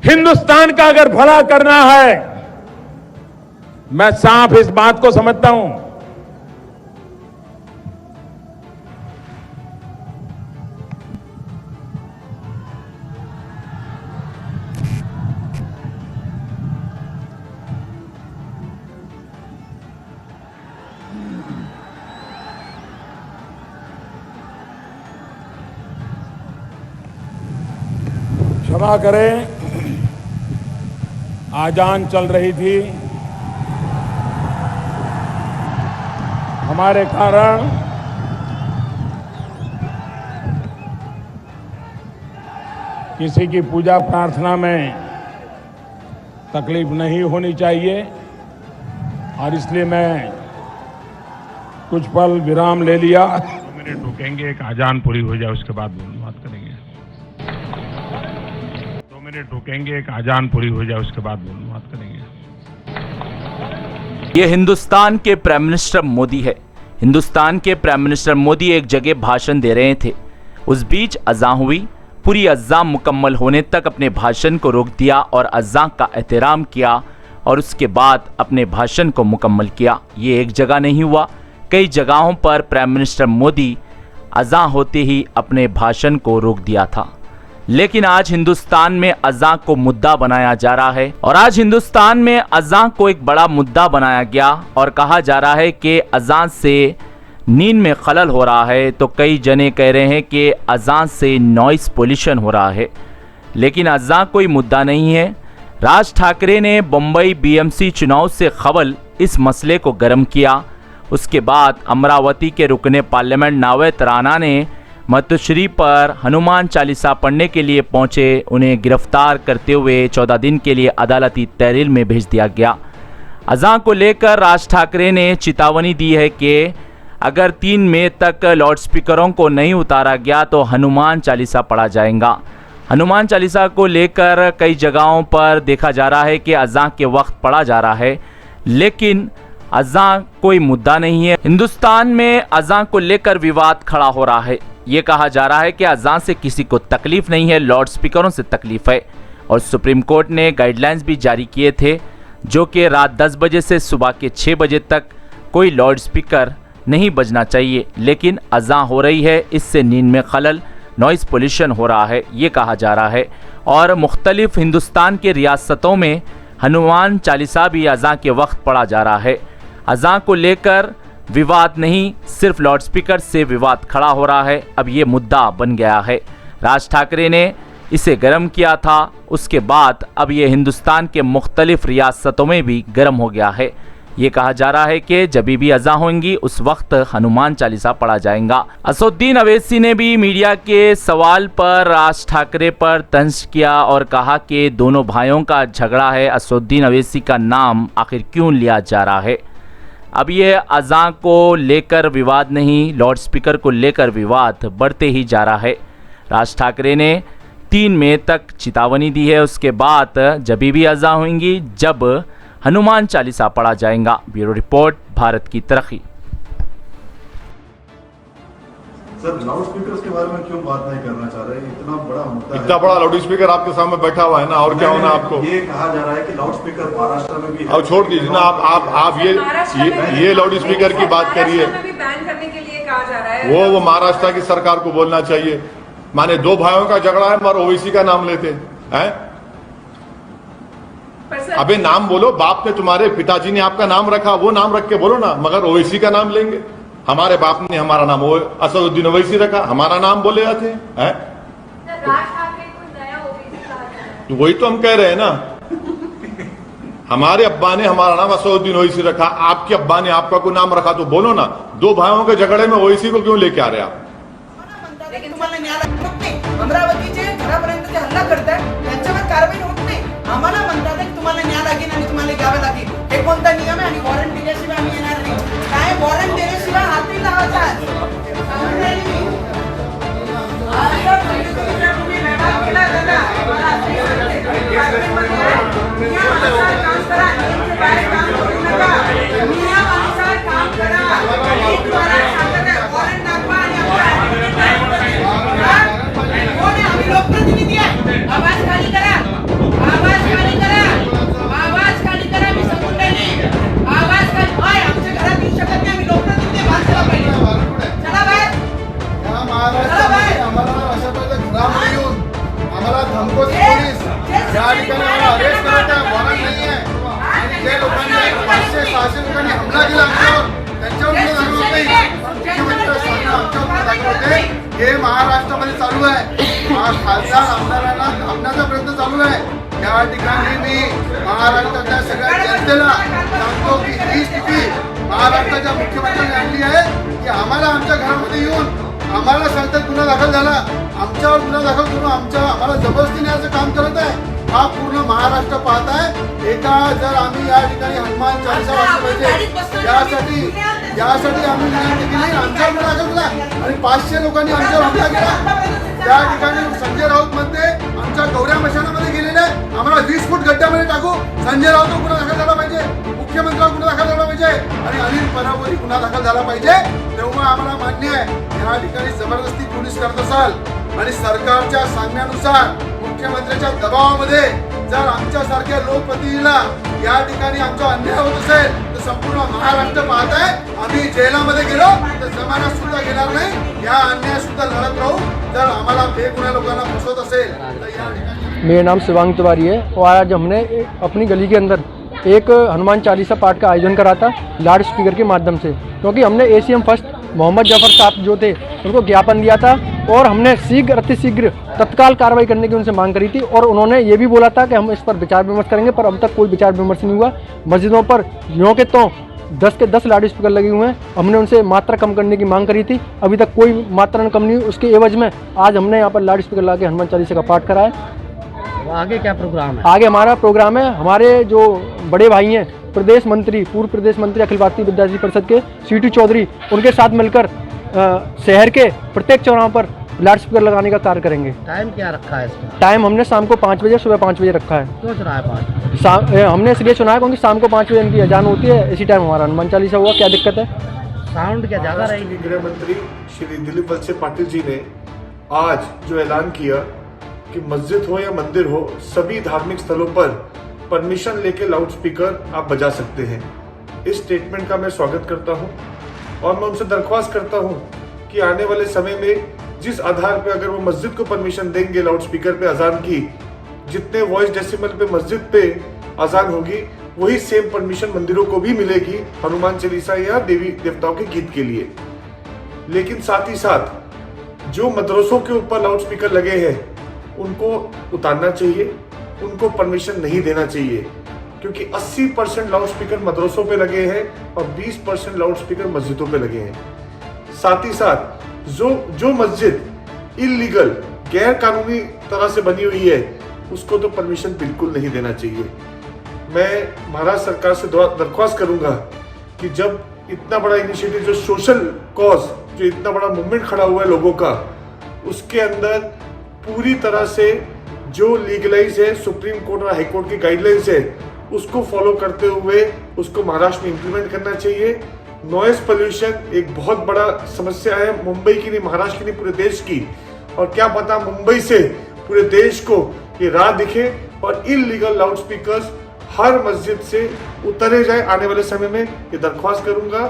हिंदुस्तान का अगर भला करना है, मैं साफ इस बात को समझता हूं, क्षमा करें, आजान चल रही थी, हमारे कारण किसी की पूजा प्रार्थना में तकलीफ नहीं होनी चाहिए और इसलिए मैं कुछ पल विराम ले लिया। 2 मिनट रुकेंगे, एक आजान पूरी हो जाए उसके बाद बात करेंगे। 2 मिनट रुकेंगे, एक आजान पूरी हो जाए उसके बाद बात करेंगे। ये हिंदुस्तान के प्राइम मिनिस्टर मोदी है। हिंदुस्तान के प्राइम मिनिस्टर मोदी एक जगह भाषण दे रहे थे, उस बीच अज़ां हुई। पूरी अज़ां मुकम्मल होने तक अपने भाषण को रोक दिया और अज़ां का एहतराम किया और उसके बाद अपने भाषण को मुकम्मल किया। ये एक जगह नहीं हुआ, कई जगहों पर प्राइम मिनिस्टर मोदी अज़ां होते ही अपने भाषण को रोक दिया था। लेकिन आज हिंदुस्तान में अज़ां को मुद्दा बनाया जा रहा है और आज हिंदुस्तान में अज़ां को एक बड़ा मुद्दा बनाया गया और कहा जा रहा है कि अज़ां से नींद में खलल हो रहा है। तो कई जने कह रहे हैं कि अज़ां से नॉइस पोल्यूशन हो रहा है, लेकिन अज़ां कोई मुद्दा नहीं है। राज ठाकरे ने बम्बई बीएमसी चुनाव से कबल इस मसले को गर्म किया। उसके बाद अमरावती के रुकने पार्लियामेंट नावेद राणा ने मातोश्री पर हनुमान चालीसा पढ़ने के लिए पहुंचे। उन्हें गिरफ्तार करते हुए 14 दिन के लिए अदालती तहरीर में भेज दिया गया। अज़ां को लेकर राज ठाकरे ने चेतावनी दी है कि अगर 3 मई तक लाउडस्पीकरों को नहीं उतारा गया तो हनुमान चालीसा पढ़ा जाएगा। हनुमान चालीसा को लेकर कई जगहों पर देखा जा रहा है कि अज़ां के वक्त पढ़ा जा रहा है, लेकिन अज़ां कोई मुद्दा नहीं है। हिंदुस्तान में अज़ां को लेकर विवाद खड़ा हो रहा है। ये कहा जा रहा है कि अज़ां से किसी को तकलीफ नहीं है, लाउडस्पीकरों से तकलीफ है। और सुप्रीम कोर्ट ने गाइडलाइंस भी जारी किए थे, जो कि रात 10 बजे से सुबह के 6 बजे तक कोई लाउडस्पीकर नहीं बजना चाहिए। लेकिन अज़ां हो रही है, इससे नींद में खलल, नॉइस पोल्यूशन हो रहा है, ये कहा जा रहा है। और मुख्तलिफ हिंदुस्तान के रियासतों में हनुमान चालीसा भी अज़ां के वक्त पढ़ा जा रहा है। अज़ां को लेकर विवाद नहीं, सिर्फ लाउडस्पीकर से विवाद खड़ा हो रहा है। अब ये मुद्दा बन गया है। राज ठाकरे ने इसे गर्म किया था, उसके बाद अब ये हिंदुस्तान के मुख्तलिफ रियासतों में भी गर्म हो गया है। ये कहा जा रहा है कि जब भी अज़ां होंगी उस वक्त हनुमान चालीसा पढ़ा जाएगा। असदुद्दीन अवैसी ने भी मीडिया के सवाल पर राज ठाकरे पर तंज किया और कहा कि दोनों भाइयों का झगड़ा है, असदुद्दीन अवैसी का नाम आखिर क्यों लिया जा रहा है। अब ये अज़ां को लेकर विवाद नहीं, लाउडस्पीकर को लेकर विवाद बढ़ते ही जा रहा है। राज ठाकरे ने 3 मई तक चेतावनी दी है, उसके बाद जब भी अज़ां होंगी जब हनुमान चालीसा पढ़ा जाएगा। ब्यूरो रिपोर्ट, भारत की तरक्की। सर, लाउड स्पीकर के बारे में क्यों बात नहीं करना चाह रहे? इतना बड़ा मुद्दा, इतना बड़ा लाउड स्पीकर आपके सामने बैठा हुआ है ना, और क्या होना आपको? ये कहा जा रहा है कि लाउड स्पीकर महाराष्ट्र में भी है। अब छोड़ दीजिए ना, आप ये लाउड स्पीकर की बात करिए। वो महाराष्ट्र की सरकार को बोलना चाहिए। माने 2 भाइयों का झगड़ा है और ओवैसी का नाम लेते हैं। अबे नाम बोलो, बाप ने तुम्हारे पिताजी ने आपका नाम रखा, वो नाम रख के बोलो ना, मगर ओवैसी का नाम लेंगे? हमारे बाप ने हमारा नाम असदुद्दीन ओवैसी रखा, हमारा नाम बोले जाते हैं। तो वही तो हम कह रहे हैं ना, हमारे अब्बा ने हमारा नाम असदुद्दीन ओवैसी रखा, आपके अब्बा ने आपका कोई नाम रखा, तो बोलो ना। 2 भाइयों के झगड़े में ओवैसी को क्यों लेके आ रहे आप? अमरावतीचे घरापर्यंत जे हल्ला करताय त्यांच्यावर कारवाई होत नाही। आम्हाला म्हणतात की तुम्हाला न्याय लागेल आणि तुम्हाला घ्यावे लागेल, हे कोणता नियम आहे? आणि वॉरंट दिल्याशिवाय आम्ही येणार नाही। काय वॉरंट दिल्याशिवाय हाती लावायचा आहे? तुम्ही व्यवहार केला दादा, काम करा, बाहेर काम करू नका, नियमानुसार काम करा। एक तुम्हाला सांगत आहे, वॉरंट दाखवा आणि लोकप्रतिनिधी आहे। हमको पोलीस या ठिकाणी आम्हाला अरेस्ट करत आहे, वॉरंट नाही आहे. आणि जे लोकांनी 500-600 लोकांनी हमला केला आमच्यावर, त्यांच्यावर गुन्हे दाखल होत नाही. मुख्यमंत्र्यांनी आमच्यावर गुन्हे दाखल होते. हे महाराष्ट्रामध्ये चालू आहे. खासदार आमदारांना दाबण्याचा प्रयत्न चालू आहे. या ठिकाणी मी महाराष्ट्राच्या सगळ्या जनतेला सांगतो की ही स्थिती महाराष्ट्राच्या मुख्यमंत्र्यांनी आणली आहे की आम्हाला आमच्या घरामध्ये येऊन आम्हाला सांगतात गुन्हा दाखल झाला, आमच्यावर गुन्हा दाखल करून आम्हाला जबरदस्तीने असं काम करत आहे. हा पूर्ण महाराष्ट्र पाहत आहे. एका जर आम्ही या ठिकाणी हनुमान चालीसा वाचली पाहिजे यासाठी आम्ही विनंती केली, आमच्यावर गुन्हा दाखल केला आणि 500 लोकांनी आमच्यावर हमला केला. त्या ठिकाणी संजय राऊत मध्ये आमच्या गौऱ्या मशानामध्ये गेलेले आम्हाला 20 फूट गड्ड्यामध्ये टाकू. संजय राऊत गुन्हा दाखल झाला पाहिजे, मुख्यमंत्र्यांवर गुन्हा दाखल झाला पाहिजे आणि अनिल परबवर गुन्हा दाखल झाला पाहिजे. तेव्हा आम्हाला मान्य आहे. या ठिकाणी जबरदस्ती पोलीस करत असाल आणि सरकारच्या सांगण्यानुसार मुख्यमंत्र्यांच्या दबावामध्ये जर आमच्यासारख्या लोकप्रतिनिधीला या ठिकाणी आमचा अन्याय होत असेल तर संपूर्ण महाराष्ट्र पाहत आहे. आम्ही जेलामध्ये गेलो तर जमान्यात सुद्धा घेणार नाही. या अन्याय सुद्धा लढत राहू. जर आम्हाला बेगुन्हा लोकांना फसवत असेल तर या ठिकाणी. मेरा नाम शिवांग तिवारी है और आज हमने अपनी गली के अंदर एक हनुमान चालीसा पाठ का आयोजन करा था लाउड स्पीकर के माध्यम से, क्योंकि हमने एसीएम फर्स्ट मोहम्मद जफर साहब जो थे उनको ज्ञापन दिया था और हमने अतिशीघ्र तत्काल कार्रवाई करने की उनसे मांग करी थी. और उन्होंने ये भी बोला था कि हम इस पर विचार विमर्श करेंगे, पर अब तक कोई विचार विमर्श नहीं हुआ. मस्जिदों पर यूँ के तो 10 के 10 लाउड स्पीकर लगे हुए हैं. हमने उनसे मात्रा कम करने की मांग करी थी, अभी तक कोई मात्रा कम नहीं हुई. उसके एवज में आज हमने यहाँ पर लाउड स्पीकर ला के हनुमान चालीसा का पाठ कराया. आगे क्या प्रोग्राम है? आगे हमारा प्रोग्राम है, हमारे जो बड़े भाई हैं प्रदेश मंत्री, पूर्व प्रदेश मंत्री अखिल भारतीय विद्यार्थी परिषद के सीटी चौधरी, उनके साथ मिलकर शहर के प्रत्येक चौराहों पर लाउड स्पीकर लगाने का कार्य करेंगे. टाइम क्या रखा है इसका? टाइम हमने शाम को 5 बजे, सुबह 5 बजे रखा है. क्यों चुना है 5? हमने इसलिए चुना है क्योंकि शाम को 5 बजे इनकी अजान होती है, इसी टाइम हमारा हनुमान चालीसा हुआ. क्या दिक्कत है? साउंड क्या ज़्यादा रहेगी? गृह मंत्री श्री दिलीप वलसे पाटिल जी ने आज जो ऐलान किया कि मस्जिद हो या मंदिर हो, सभी धार्मिक स्थलों पर परमिशन लेके लाउड स्पीकर आप बजा सकते हैं. इस स्टेटमेंट का मैं स्वागत करता हूं और मैं उनसे दरख्वास्त करता हूं कि आने वाले समय में जिस आधार पे अगर वो मस्जिद को परमिशन देंगे लाउड स्पीकर पे अजान की, जितने वॉइस डेसिमल पे मस्जिद पे अजान होगी वही सेम परमिशन मंदिरों को भी मिलेगी हनुमान चालीसा या देवी देवताओं के गीत के लिए. लेकिन साथ ही साथ जो मदरसों के ऊपर लाउड स्पीकर लगे हैं उनको उतारना चाहिए, उनको परमिशन नहीं देना चाहिए, क्योंकि 80% लाउड स्पीकर मदरसों पे लगे हैं और 20% लाउड स्पीकर मस्जिदों पे लगे हैं. साथ ही साथ जो मस्जिद इलीगल गैर कानूनी तरह से बनी हुई है उसको तो परमिशन बिल्कुल नहीं देना चाहिए. मैं महाराष्ट्र सरकार से दरख्वास्त करूंगा कि जब इतना बड़ा इनिशिएटिव, जो सोशल कॉज, जो इतना बड़ा मूवमेंट खड़ा हुआ है लोगों का, उसके अंदर पूरी तरह से जो लीगलाइज है सुप्रीम कोर्ट और हाई कोर्ट की गाइडलाइंस है उसको फॉलो करते हुए उसको महाराष्ट्र में इंप्लीमेंट करना चाहिए. नॉइज पोल्यूशन एक बहुत बड़ा समस्या है, मुंबई की नहीं, महाराष्ट्र की नहीं, पूरे देश की. और क्या पता मुंबई से पूरे देश को ये राह दिखे और इलीगल लाउड स्पीकर्स हर मस्जिद से उतरे जाए आने वाले समय में. ये दरख्वास्त करूंगा.